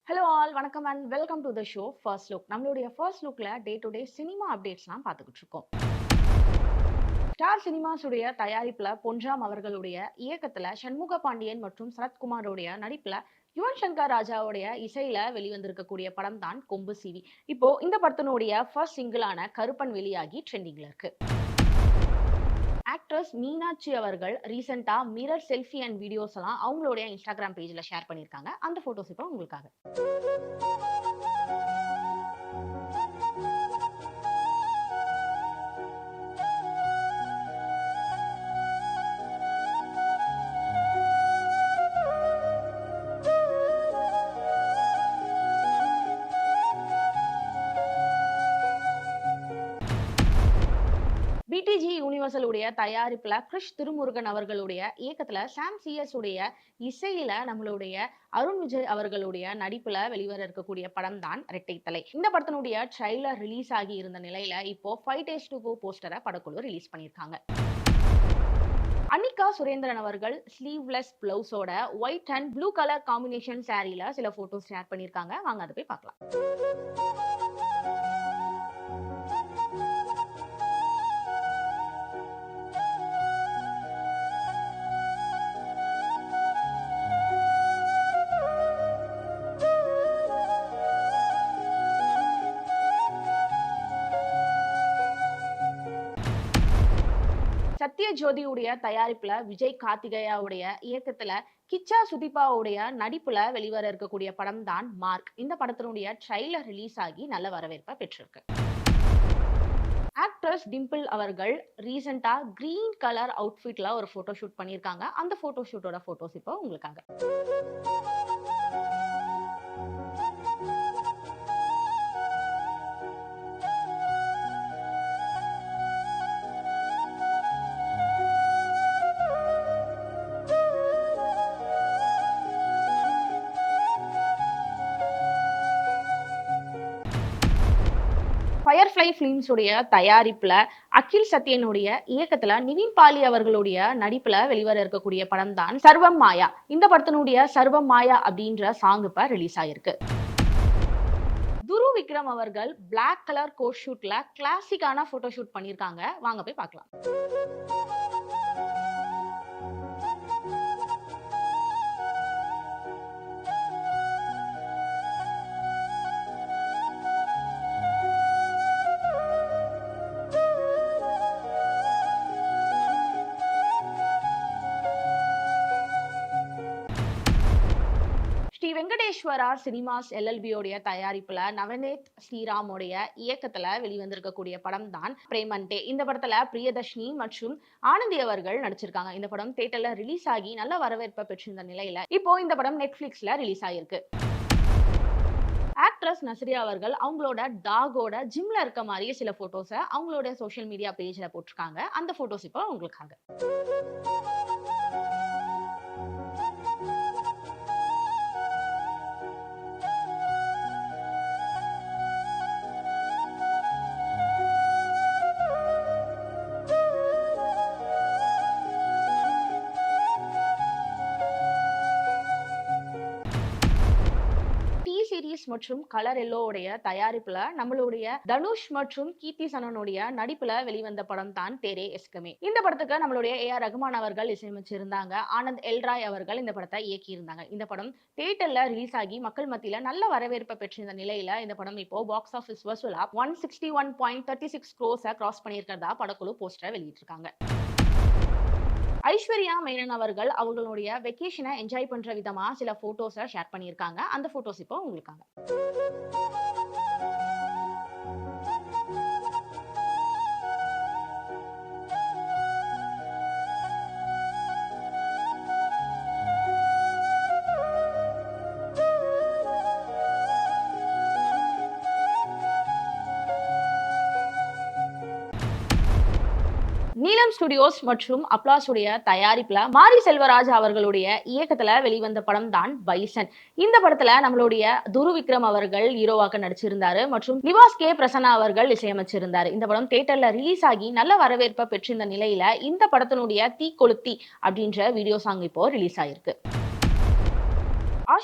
Hello all வணக்கம் and welcome to the show first look. நம்மளுடைய first லுக்ல day to day cinema அப்டேட்ஸ்லாம் பார்த்துக்கிட்டு இருக்கோம். ஸ்டார் சினிமாஸுடைய தயாரிப்புல பொன்ராம் அவர்களுடைய இயக்கத்துல சண்முக பாண்டியன் மற்றும் சரத்குமாரோடைய நடிப்புல யுவன் சங்கர் ராஜாவுடைய இசையில வெளிவந்திருக்கக்கூடிய படம் தான் கொம்பு சிவி. இப்போ இந்த படத்தினுடைய ஃபர்ஸ்ட் சிங்கிளான கருப்பன் வெளியாகி ட்ரெண்டிங்ல இருக்கு. ஆக்ட்ரஸ் மீனாட்சி அவர்கள் ரீசெண்டா மிரர் செல்ஃபி அண்ட் வீடியோஸ் எல்லாம் அவங்களுடைய இன்ஸ்டாகிராம் பேஜ்ல ஷேர் பண்ணியிருக்காங்க. அந்த போட்டோஸ் இப்போ உங்களுக்காக. பிடிஜி யூனிவர்சல் உடைய தயாரிப்புல கிருஷ் திருமுருகன் அவர்களுடைய இயக்கத்துல சாம் சிஎஸ் உடைய இசையில நம்மளுடைய அருண் விஜய் அவர்களுடைய நடிப்புல வெளிவர இருக்கக்கூடிய படம் தான் ரெட்டைத்தலை. இந்த படத்தினுடைய ட்ரைலர் ரிலீஸ் ஆகி இருந்த நிலையில இப்போ 5 days to go போஸ்டரை படக்குழு ரிலீஸ் பண்ணியிருக்காங்க. அனிகா சுரேந்திரன் அவர்கள் ஸ்லீவ்லெஸ் பிளவுஸோட white and blue colour combination சாரீல சில போட்டோஸ் ஷேர் பண்ணியிருக்காங்க. வாங்க அதை போய் பார்க்கலாம். சத்யஜோதியுடைய தயாரிப்புல விஜய் கார்த்திகேயாவுடைய இயக்கத்துல கிச்சா சுதீபாவுடைய நடிப்புல வெளிவர இருக்கக்கூடிய படம் தான் மார்க். இந்த படத்தினுடைய ட்ரைலர் ரிலீஸ் ஆகி நல்ல வரவேற்பை பெற்றிருக்கு. ஆக்ட்ரஸ் டிம்பிள் அவர்கள் ரீசெண்டா கிரீன் கலர் அவுட்ஃபிட்ல ஒரு போட்டோ ஷூட் பண்ணியிருக்காங்க. அந்த போட்டோ ஷூட்டோட போட்டோஸ் இப்போ உங்களுக்காக. ஃபயர்ஃப்ளை ஃபிலிம்ஸ் உடைய தயாரிப்புல அகில் சத்யனுடைய இயக்கத்துல நிவின் பாலி அவர்களுடைய நடிப்புல வெளிவர இருக்கக்கூடிய படம் தான் சர்வம் மாயா. இந்த படத்தினுடைய சர்வம் மாயா அப்படின்ற சாங் இப்ப ரிலீஸ் ஆயிருக்கு. துரு விக்ரம் அவர்கள் பிளாக் கலர் கோட் ஷூட்ல கிளாசிக்கான போட்டோ ஷூட் பண்ணியிருக்காங்க. வாங்க போய் பார்க்கலாம். ஸ்ரீ வெங்கடேஸ்வரா சினிமாஸ் எல்எல்பியோடைய தயாரிப்புல நவநீத் ஸ்ரீராமோடைய இயக்கத்துல வெளிவந்திருக்கக்கூடிய படம் தான் பிரேமன்டே. இந்த படத்துல பிரியதர்ஷினி மற்றும் ஆனந்தி அவர்கள் நடிச்சிருக்காங்க. இந்த படம் தியேட்டர்ல ரிலீஸ் ஆகி நல்ல வரவேற்பை பெற்றிருந்த நிலையில இப்போ இந்த படம் நெட்ஃபிளிக்ஸ்ல ரிலீஸ் ஆயிருக்கு. ஆக்ட்ரஸ் நஸ்ரியா அவர்கள் அவங்களோட டாகோட ஜிம்ல இருக்க மாதிரியே சில போட்டோஸை அவங்களோட சோஷியல் மீடியா பேஜ்ல போட்டிருக்காங்க. அந்த போட்டோஸ் இப்போ உங்களுக்காக. சீரிஸ் மற்றும் கலர் எல்லோடைய தயாரிப்புல நம்மளுடைய தனுஷ் மற்றும் கீர்த்தி சனனுடைய நடிப்புல வெளிவந்த படம் தான் தேரே எஸ்கமே. இந்த படத்துக்கு நம்மளுடைய ஏஆர் ரகுமான் அவர்கள் இசையமைச்சிருந்தாங்க. ஆனந்த் எல்ராய் அவர்கள் இந்த படத்தை இயக்கி இருந்தாங்க. இந்த படம் தியேட்டர்ல ரிலீஸ் ஆகி மக்கள் மத்தியில நல்ல வரவேற்பை பெற்றிருந்த நிலையில இந்த படம் இப்போ பாக்ஸ் ஆஃபீஸ் வசூலா 161.36 crores கிராஸ் பண்ணியிருக்கிறதா படக்குழு போஸ்டர் வெளியிட்டிருக்காங்க. ஐஸ்வர்யா மேனன் அவர்கள் அவங்களுடைய வெக்கேஷனை என்ஜாய் பண்ற விதமா சில போட்டோஸை ஷேர் பண்ணியிருக்காங்க. அந்த போட்டோஸ் இப்போ உங்களுக்காக. நீலம் ஸ்டுடியோஸ் மற்றும் அப்ளாஸ் உடைய தயாரிப்புல மாரி செல்வராஜ் அவர்களுடைய இயக்கத்துல வெளிவந்த படம் தான் பைசன். இந்த படத்துல நம்மளுடைய துரு விக்ரம் அவர்கள் ஹீரோவாக நடிச்சிருந்தாரு மற்றும் நிவாஸ் கே பிரசன்னா அவர்கள் இசையமைச்சிருந்தாரு. இந்த படம் தியேட்டர்ல ரிலீஸ் ஆகி நல்ல வரவேற்பை பெற்றிருந்த நிலையில இந்த படத்தினுடைய தீ கொளுத்தி அப்படின்ற வீடியோ சாங் இப்போ ரிலீஸ் ஆயிருக்கு.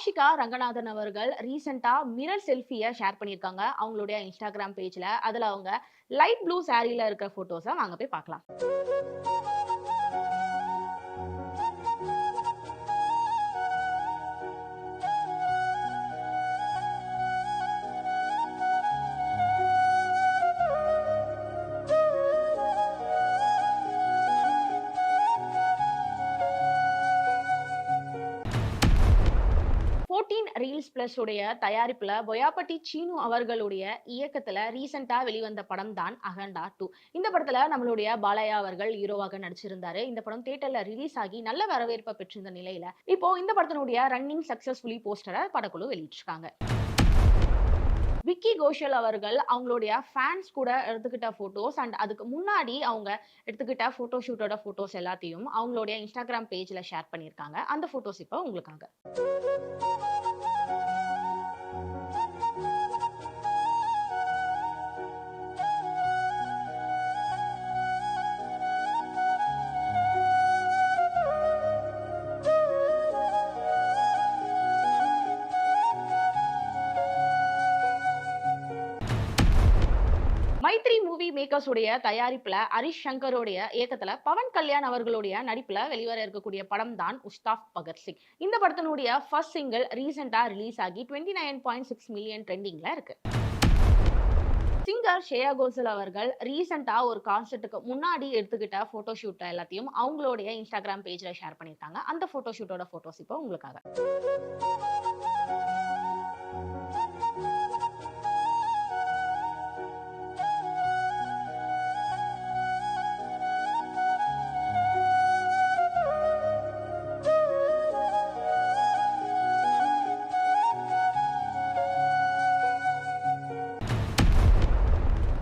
யாஷிகா ரங்கநாதன் அவர்கள் ரீசெண்டா மிரர் செல்ஃபிய ஷேர் பண்ணியிருக்காங்க அவங்களுடைய இன்ஸ்டாகிராம் பேஜ்ல. அதுல அவங்க லைட் ப்ளூ சாரீல இருக்கிற போட்டோஸ வாங்க போய் பார்க்கலாம். 14 ரீல்ஸ் பிளஸ் உடைய தயாரிப்புல பொயாப்பட்டி சீனு அவர்களுடைய இயக்கத்துல ரீசெண்டா வெளிவந்த படம் தான் அகண்டா 2. இந்த படத்துல நம்மளுடைய பாலையா அவர்கள் ஹீரோவாக நடிச்சிருந்தாரு. இந்த படம் தியேட்டர்ல ரிலீஸ் ஆகி நல்ல வரவேற்பை பெற்றிருந்த நிலையில இப்போ இந்த படத்தினுடைய ரன்னிங் சக்சஸ்ஃபுல்லி போஸ்டரை படக்குழு வெளியிட்டிருக்காங்க. விக்கி கோஷல் அவர்கள் அவங்களுடைய ஃபேன்ஸ் கூட எடுத்துக்கிட்ட போட்டோஸ் அண்ட் அதுக்கு முன்னாடி அவங்க எடுத்துக்கிட்ட போட்டோ ஷூட்டோட போட்டோஸ் எல்லாத்தையும் அவங்களுடைய இன்ஸ்டாகிராம் பேஜ்ல ஷேர் பண்ணியிருக்காங்க. அந்த போட்டோஸ் இப்போ உங்களுக்காக. மைத்ரி மூவி மேக்கர்ஸ் உடைய தயாரிப்புல ஹரிஷ் சங்கரோடைய இயக்கத்துல பவன் கல்யாண் அவர்களுடைய நடிப்புல வெளிவர இருக்கக்கூடிய படம் தான் உஸ்தாப் பகத்சிங். இந்த படத்தினுடைய ஃபர்ஸ்ட் சிங்கிள் ரீசெண்டா ரிலீஸ் ஆகி 29.6 மில்லியன் ட்ரெண்டிங்ல இருக்கு. சிங்கர் ஸ்ரேயா கோஷல் அவர்கள் ரீசெண்டா ஒரு கான்சர்ட்டுக்கு முன்னாடி எடுத்துக்கிட்ட போட்டோ ஷூட் எல்லாத்தையும் அவங்களுடைய இன்ஸ்டாகிராம் பேஜ்ல ஷேர் பண்ணிருக்காங்க. அந்த போட்டோ ஷூட்டோட போட்டோஸ் இப்போ உங்களுக்காக.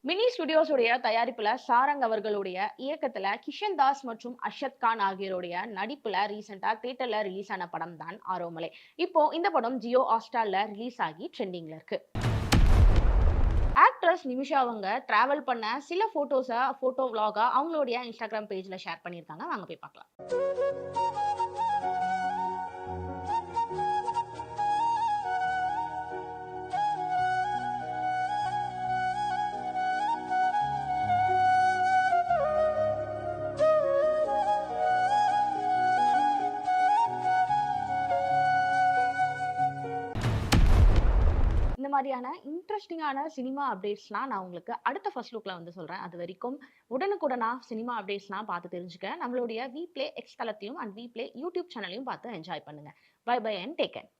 மினி ஸ்டுடியோஸ் உடைய தயாரிப்புல சாரங் அவர்களுடைய இயக்கத்துல கிஷன் தாஸ் மற்றும் அர்ஷத் கான் ஆகியோருடைய நடிப்புல ரீசெண்டா தியேட்டர்ல ரிலீஸ் ஆன படம் தான் ஆரோமலை. இப்போ இந்த படம் ஜியோ ஹாட்ஸ்டார்ல ரிலீஸ் ஆகி ட்ரெண்டிங்ல இருக்கு. ஆக்ட்ரஸ் நிமிஷா அவங்க டிராவல் பண்ண சில போட்டோ விளாகா அவங்களுடைய இன்ஸ்டாகிராம் பேஜ்ல ஷேர் பண்ணியிருக்காங்க. வாங்க போய் பார்க்கலாம். இந்த மாதிரியான இன்ட்ரெஸ்டிங்கான சினிமா அப்டேட்ஸ்லாம் நான் உங்களுக்கு அடுத்த ஃபர்ஸ்ட் லுக்ல வந்து சொல்றேன். அது வரைக்கும் உடனுக்குடனா சினிமா அப்டேட்ஸ்லாம் பார்த்து தெரிஞ்சுக்க நம்மளுடைய வி பிளே எக்ஸ் தளத்தையும் அண்ட் வி பிளே யூடியூப் சேனலையும் பார்த்து என்ஜாய் பண்ணுங்க. Bye bye and take care.